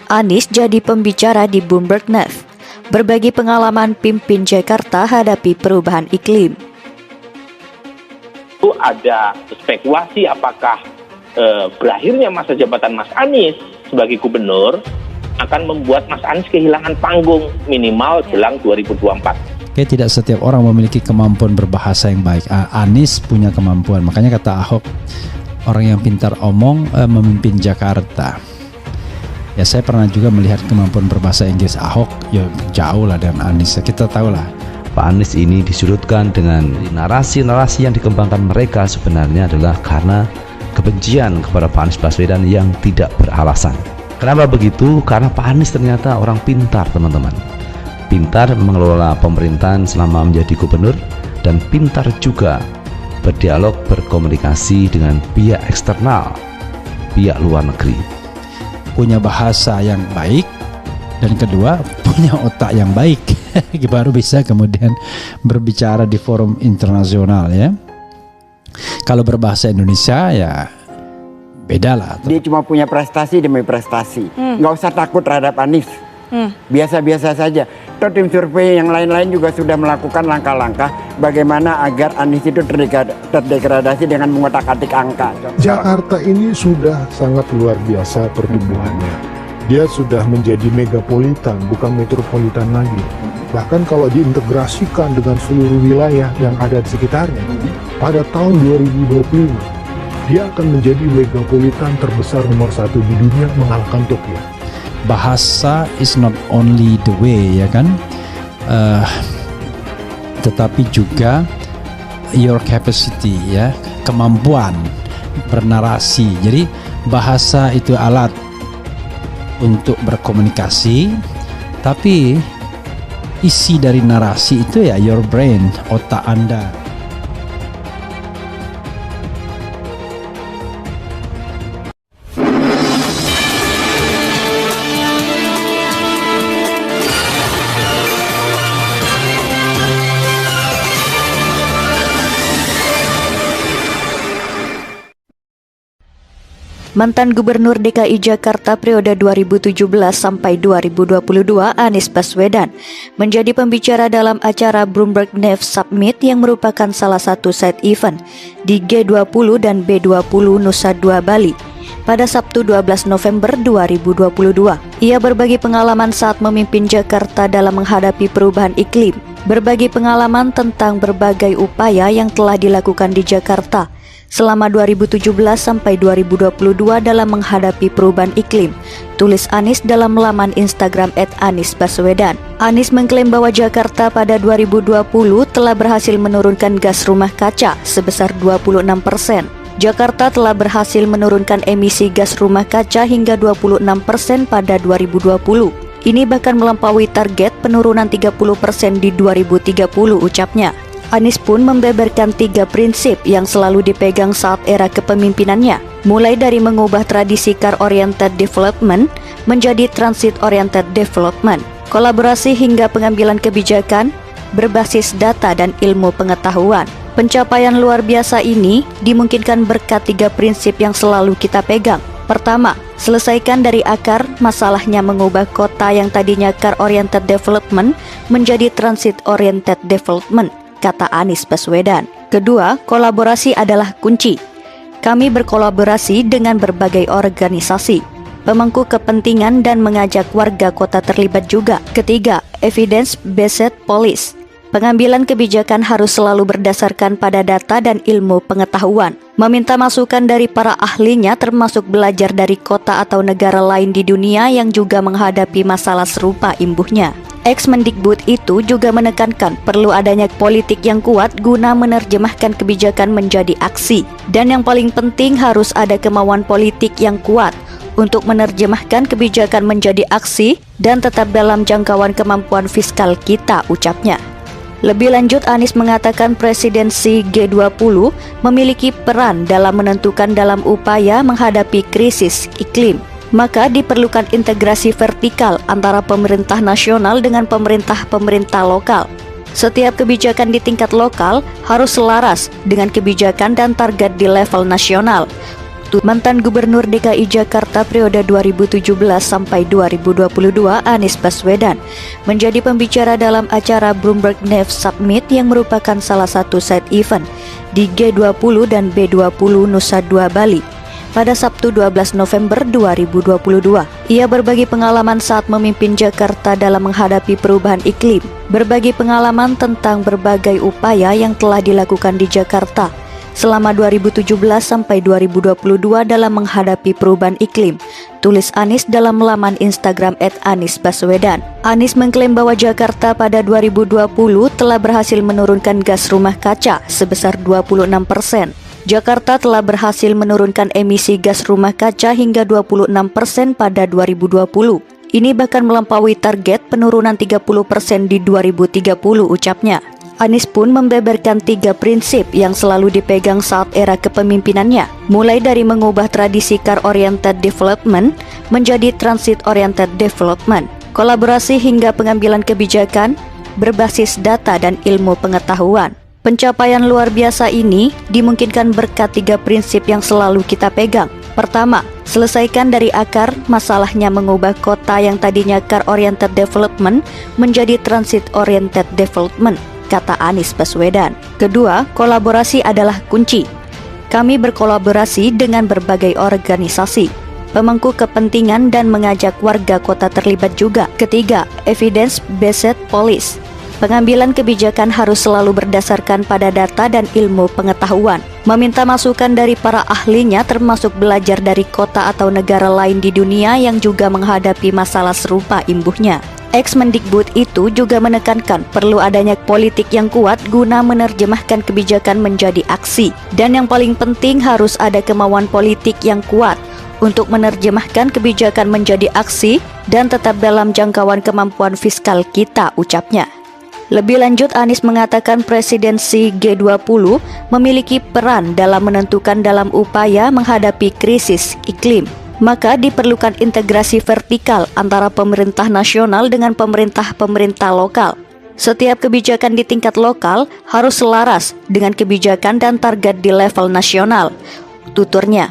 Anies jadi pembicara di Bloomberg News, berbagi pengalaman pimpin Jakarta hadapi perubahan iklim. Itu ada spekulasi apakah berakhirnya masa jabatan Mas Anies sebagai gubernur akan membuat Mas Anies kehilangan panggung minimal jelang 2024. Tidak setiap orang memiliki kemampuan berbahasa yang baik. Anies punya kemampuan, makanya kata Ahok, orang yang pintar omong memimpin Jakarta. Ya, saya pernah juga melihat kemampuan berbahasa Inggris Ahok, ya jauh lah dengan Anies. Kita tahu lah, Pak Anies ini disudutkan dengan narasi-narasi yang dikembangkan mereka sebenarnya adalah karena kebencian kepada Pak Anies Baswedan yang tidak beralasan. Kenapa begitu? Karena Pak Anies ternyata orang pintar, teman-teman. Pintar mengelola pemerintahan selama menjadi gubernur dan pintar juga berdialog, berkomunikasi dengan pihak eksternal, pihak luar negeri. Punya bahasa yang baik, dan kedua punya otak yang baik. Baru bisa kemudian berbicara di forum internasional ya. Kalau berbahasa Indonesia ya beda lah. Dia cuma punya prestasi demi prestasi. Nggak usah takut terhadap Anies. Biasa-biasa saja. Toh tim survei yang lain-lain juga sudah melakukan langkah-langkah bagaimana agar Anies itu terdegradasi dengan mengotak-atik angka. Jakarta ini sudah sangat luar biasa pertumbuhannya. Dia sudah menjadi megapolitan, bukan metropolitan lagi. Bahkan kalau diintegrasikan dengan seluruh wilayah yang ada di sekitarnya, pada tahun 2025, dia akan menjadi megapolitan terbesar nomor 1 di dunia, mengalahkan Tokyo. Bahasa is not only the way, ya kan, tetapi juga your capacity, ya, kemampuan bernarasi. Jadi bahasa itu alat untuk berkomunikasi, tapi isi dari narasi itu ya your brain, otak Anda. Mantan Gubernur DKI Jakarta periode 2017 sampai 2022 Anies Baswedan menjadi pembicara dalam acara Bloomberg News Summit yang merupakan salah satu side event di G20 dan B20 Nusa Dua Bali pada Sabtu 12 November 2022. Ia berbagi pengalaman saat memimpin Jakarta dalam menghadapi perubahan iklim, berbagi pengalaman tentang berbagai upaya yang telah dilakukan di Jakarta selama 2017 sampai 2022 dalam menghadapi perubahan iklim, tulis Anies dalam laman Instagram @AniesBaswedan. Anies mengklaim bahwa Jakarta pada 2020 telah berhasil menurunkan gas rumah kaca sebesar 26%. Jakarta telah berhasil menurunkan emisi gas rumah kaca hingga 26% pada 2020. Ini bahkan melampaui target penurunan 30% di 2030, ucapnya. Anies pun membeberkan 3 prinsip yang selalu dipegang saat era kepemimpinannya, mulai dari mengubah tradisi car-oriented development menjadi transit-oriented development, kolaborasi hingga pengambilan kebijakan berbasis data dan ilmu pengetahuan. Pencapaian luar biasa ini dimungkinkan berkat 3 prinsip yang selalu kita pegang. Pertama, selesaikan dari akar masalahnya mengubah kota yang tadinya car-oriented development menjadi transit-oriented development, kata Anies Baswedan. Kedua, kolaborasi adalah kunci. Kami berkolaborasi dengan berbagai organisasi, pemangku kepentingan dan mengajak warga kota terlibat juga. Ketiga, evidence-based policy. Pengambilan kebijakan harus selalu berdasarkan pada data dan ilmu pengetahuan. Meminta masukan dari para ahlinya termasuk belajar dari kota atau negara lain di dunia yang juga menghadapi masalah serupa, imbuhnya. Ex-Mendikbud itu juga menekankan perlu adanya politik yang kuat guna menerjemahkan kebijakan menjadi aksi. Dan yang paling penting harus ada kemauan politik yang kuat untuk menerjemahkan kebijakan menjadi aksi dan tetap dalam jangkauan kemampuan fiskal kita, ucapnya. Lebih lanjut, Anies mengatakan presidensi G20 memiliki peran dalam menentukan dalam upaya menghadapi krisis iklim. Maka diperlukan integrasi vertikal antara pemerintah nasional dengan pemerintah lokal. Setiap kebijakan di tingkat lokal harus selaras dengan kebijakan dan target di level nasional. Sabtu, mantan Gubernur DKI Jakarta periode 2017 sampai 2022 Anies Baswedan menjadi pembicara dalam acara Bloomberg News Summit yang merupakan salah satu side event di G20 dan B20 Nusa Dua Bali pada Sabtu 12 November 2022. Ia berbagi pengalaman saat memimpin Jakarta dalam menghadapi perubahan iklim, berbagi pengalaman tentang berbagai upaya yang telah dilakukan di Jakarta selama 2017 sampai 2022 dalam menghadapi perubahan iklim, tulis Anies dalam laman Instagram @AniesBaswedan. Anies mengklaim bahwa Jakarta pada 2020 telah berhasil menurunkan gas rumah kaca sebesar 26%. Jakarta telah berhasil menurunkan emisi gas rumah kaca hingga 26% pada 2020. Ini bahkan melampaui target penurunan 30% di 2030, ucapnya. Anies pun membeberkan 3 prinsip yang selalu dipegang saat era kepemimpinannya, mulai dari mengubah tradisi car-oriented development menjadi transit-oriented development, kolaborasi hingga pengambilan kebijakan berbasis data dan ilmu pengetahuan. Pencapaian luar biasa ini dimungkinkan berkat 3 prinsip yang selalu kita pegang. Pertama, selesaikan dari akar masalahnya mengubah kota yang tadinya car-oriented development menjadi transit-oriented development, kata Anies Baswedan. Kedua, kolaborasi adalah kunci. Kami berkolaborasi dengan berbagai organisasi, pemangku kepentingan dan mengajak warga kota terlibat juga. Ketiga, evidence-based policy. Pengambilan kebijakan harus selalu berdasarkan pada data dan ilmu pengetahuan. Meminta masukan dari para ahlinya termasuk belajar dari kota atau negara lain di dunia yang juga menghadapi masalah serupa, imbuhnya. Ex-Mendikbud itu juga menekankan perlu adanya politik yang kuat guna menerjemahkan kebijakan menjadi aksi. Dan yang paling penting harus ada kemauan politik yang kuat untuk menerjemahkan kebijakan menjadi aksi dan tetap dalam jangkauan kemampuan fiskal kita, ucapnya. Lebih lanjut, Anies mengatakan presidensi G20 memiliki peran dalam menentukan dalam upaya menghadapi krisis iklim. Maka diperlukan integrasi vertikal antara pemerintah nasional dengan pemerintah lokal. Setiap kebijakan di tingkat lokal harus selaras dengan kebijakan dan target di level nasional, tuturnya.